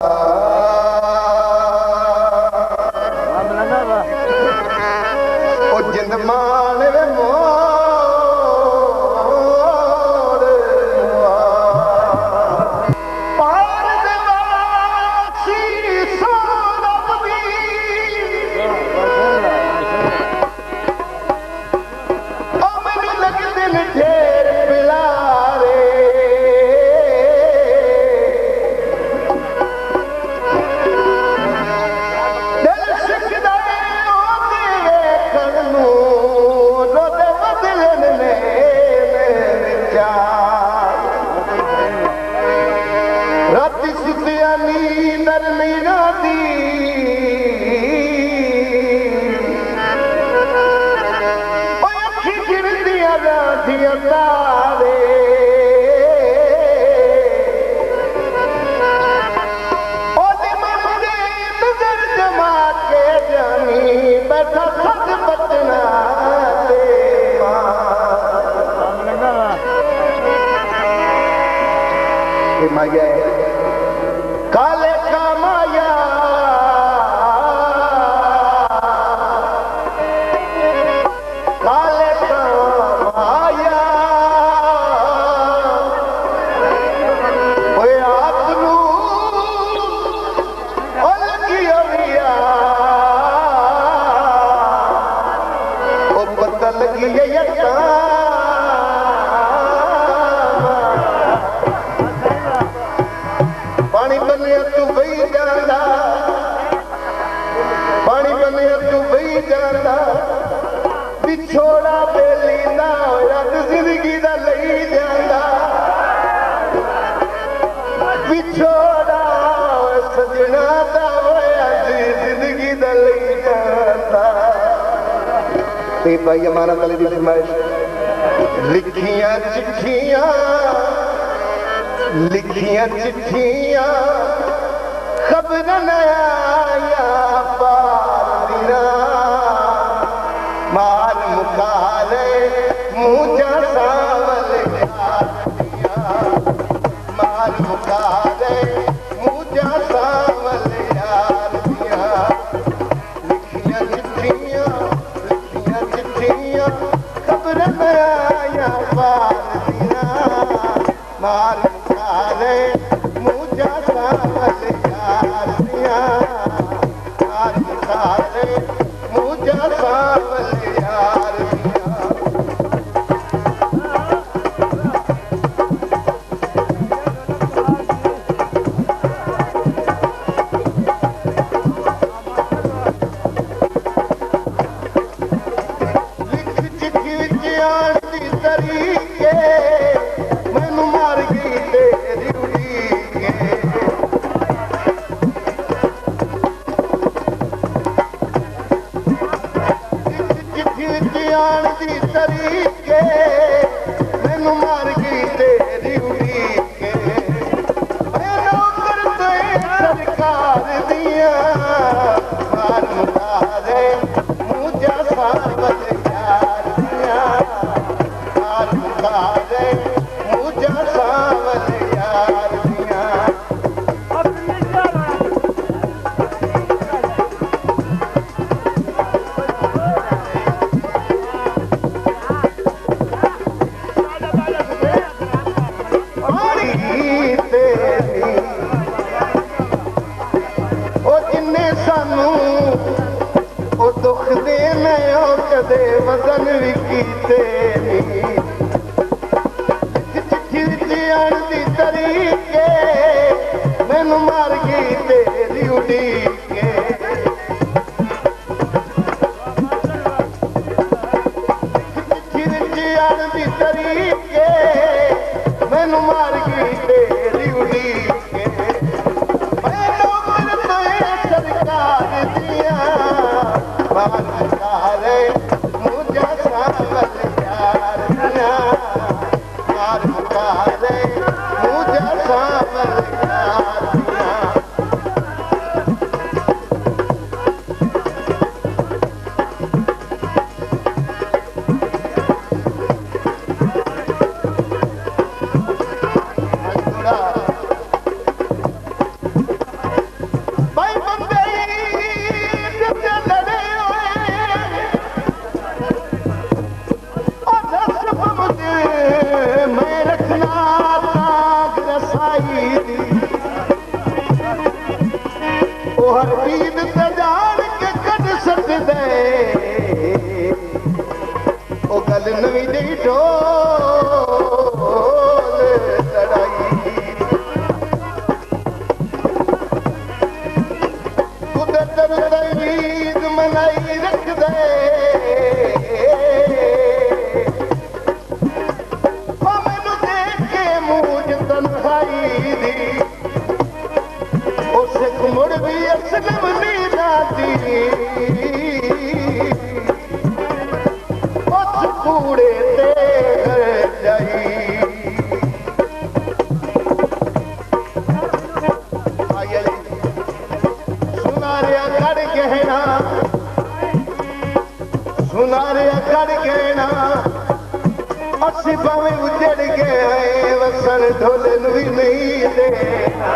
ਉਹ ਜਿੰਦ ਮਾਣ ਵੇ राती सुतिया नींदर नहीं राती अखी गिरदिया राधिया तारे नजर जमा के जानी बैठा खत बचना माया काले का माया काले का माया ओए आप नू लगी अविया ओ पता लगी है यका पानी बनिया तू बही जाना पानी बनिया तू बही जाना विछोड़ा बेली ना होया तो जिंदगी दा लई जाना विछोड़ा सजना दा होया जिंदगी दा लई जाना। ते भाई अमानत अली दी फरमाइश लिखियां चिट्ठियां लिखियां चिट्ठियां खबर न आया पारिया माल मुकाले मुझा सावल माल मुकाले मुझा सावल लिखियां चिट्ठियां खबर न आया पारिया माल मुझा सावल यारिया मुझा सावल यारिया लिख चिट्ठी विच आण दी तरीके मैनू मार गई तेरी आन दी तरीके मैनू मार गई तेरी उड़ीके नौकर तो सरकार दिया मार मुकारे मुझा सावल यारिया मार मुकारे मुझा सावल यारिया दुख देने कदे वजन भी कीते चिट्ठी विच आण दी तरीके मैनू मार गई तेरी उड़ीके चिट्ठी विच आण दी तरीके मैनू मार गई तेरी उड़ीके सरकार दिया मार मुकारे मुझा सावल यारिया मार मुकारे मुझा ਉਹ ਹਰ ਪੀਰ ਤੇ ਜਾਣ ਕੇ ਕੱਢ ਸਕਦੇ ਉਹ ਗੱਲ ਨਵੀਂ ਜਿਹੀ ਢੋਲ ਲੜਾਈ ਕੁਦਰਤ ਤਵੀਦ ਮਨਾਈ ਰੱਖਦੇ ਉਹ ਮੈਨੂੰ ਦੇਖ ਕੇ ਮੂੰਹ ਤਨਖਾਈ ਦੀ ਉਹ ਸਿੱਖ ਮੁੜ ਵੀ ਅਸਲਮ ਨਹੀਂ ਜਾਂਦੀ ਕੂੜੇ ਤੇ ਜਾਈ ਆਇਲੇ ਸੁਨਾਰਿਆ ਕੜ ਕਹਿਣਾ ਸੁਨਾਰਿਆ ਕੜ ਕਹਿਣਾ ਅਸੀਂ ਭਾਵੇਂ ਉਜੜ ਗਏ ਵਸਣ ਢੋਲੇ ਨੂੰ ਵੀ ਨਹੀਂ ਦੇਣਾ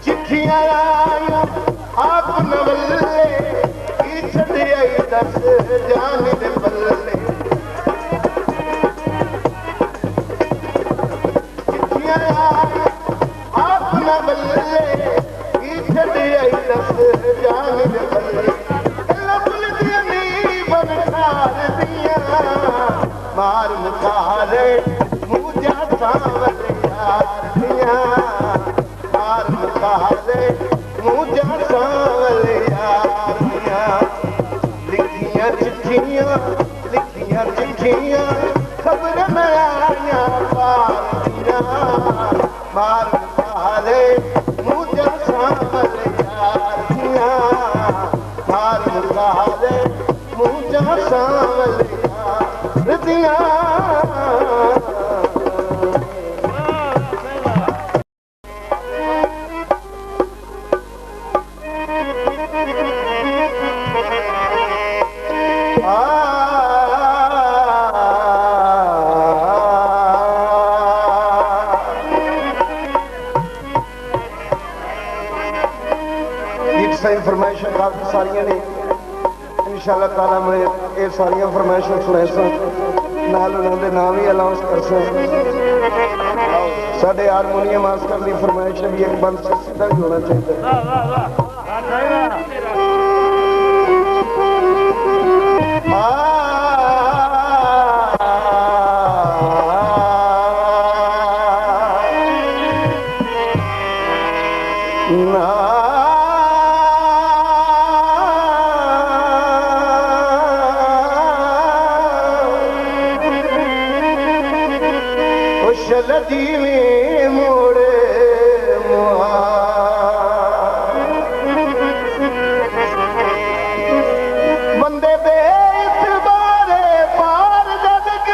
ਚਿੱਠੀਆਂ ਆਈਆਂ ਆਪ ਨਵੱਲੇ ਕੀ ਛੱਡਿਆਈ ਦੱਸ ਜਾਨ ਦੇ ਪੱਲੇ ਚਿੱਠੀਆਂ ਆਪ ਨਵੱਲੇ ਕੀ ਛੱਡਿਆਈ ਦੱਸ ਜਾਨ ਦੇ ਪੱਲੇ ਲੱਭਦੀਆਂ ਨਹੀਂ ਬਨਕਾਰ ਦੀਆਂ ਮਾਰ ਮੁਕਾਰੇ ਮੂੰਹ ਜਾ ਸਾਵਲ ਯਾਰ ਦੀਆਂ ਮਾਰ ਮੁਕਾਰੇ ਮੂੰਹ ਸਾਵਲ ਯਾਰੀਆਂ ਲਿਖੀਆਂ ਚਿੱਠੀਆਂ ਖਬਰ ਮੈਂ ਆਈਆਂ ਪਾਰੀਆਂ ਮਾਰ ਮੁਕਾਰੇ ਮੂੰਹ ਸਾਵਲ ਯਾਰੀਆਂ ਮਾਰ ਮੁਕਾਰੇ ਮੂੰਹ ਸਾਵਲ ਯਾਰੀਆਂ फरमाइशा काफी सारिया ने इंशाअल्लाह ताला मैं ये सारिया फरमाइशा सुनैसा नाल उन्होंने नाम ही अनाउंस कर साढ़े हारमोनियम मास्टर की फरमाइश भी एक बंद सीधा ही होना चाहिए लदी में मोड़े बंदे बेस बारे पार जदग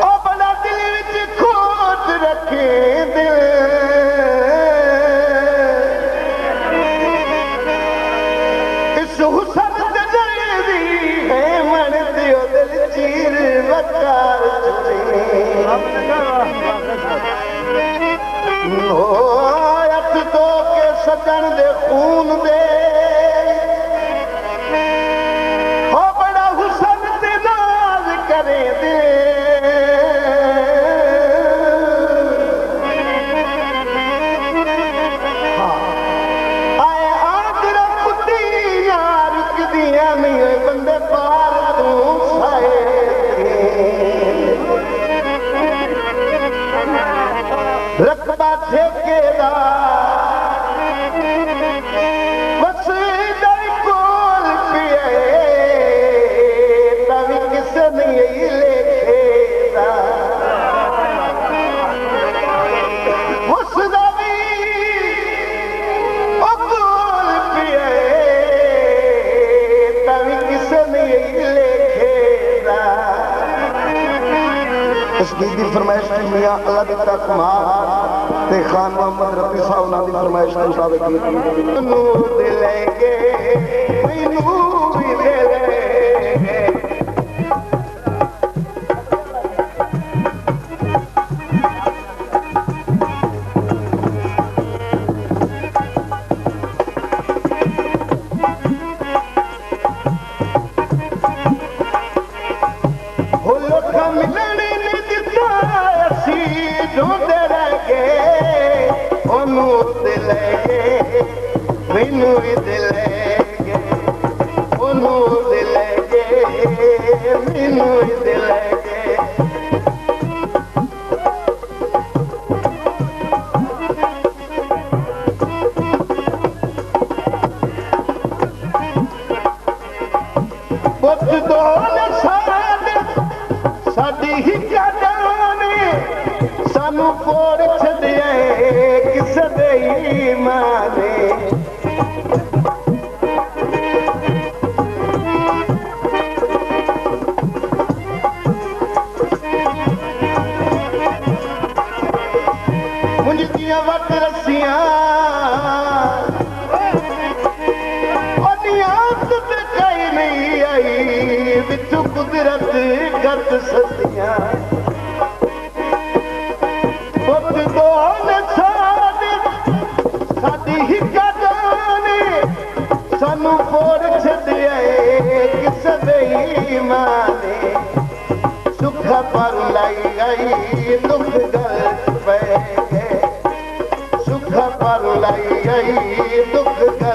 ओ बड़ा दिल विच खोट रखे दिल इस हुसन चीर वकार हथ धो के सजन दे खून दे हो बड़ा हुसन ते नाज करे दे आए आदर पुतिया रुकदियां नहीं बंदे पार तू रकबा ठेकेदार बस कोल पिए तभी किसे नहीं लेखेदा उसदा भी कोल पिए तभी किसे नहीं लेखेदा तस्वीर की फरमाइश मियां अल्लाह दी तकमाल ते खान मोहम्मद रफी साहब नाल दी फरमाइश के मुताबिक नूर दिलेंगे मैनू भी दे ले ਮੈਨੂੰ ਦੇ ਲੈ ਗਏ ਉਹਨੂੰ ਦੇ ਲੈ ਗਏ ਮੈਨੂੰ ਦੇ ਲੈ ਗਏ ਪੁੱਤ ਦੋ ਸਾਡੀ ਹੀ ਕਾਦਾਂ ਨੇ ਸਾਨੂੰ ਕੋੜ ਛੱਡਿਆ ਕਿਸੇ ਦੇ ਮਾਨੇ ਮੁੰਜੀਆਂ ਵੱਟ ਰੱਸੀਆਂ ਵਿੱਚੋਂ ਕੁਦਰਤ ਗੱਤ ਸਦੀਆਂ ਪੁੱਤ ਦੋ ਸਾਡੀ ਹੀ ਕਾਦਾਂ ਨੇ ਸਾਨੂੰ ਕੋੜ ਛੱਡਿਆ ਕਿਸੇ ਬੇਈਮਾਨ ਨੇ ਸੁੱਖ ਪਰ ਲਾਈ ਆਈ ਦੁੱਖ ਗਲ ਪੈ ਗਏ ਸੁੱਖ ਪਰ ਲਾਈ ਆਈ ਦੁੱਖ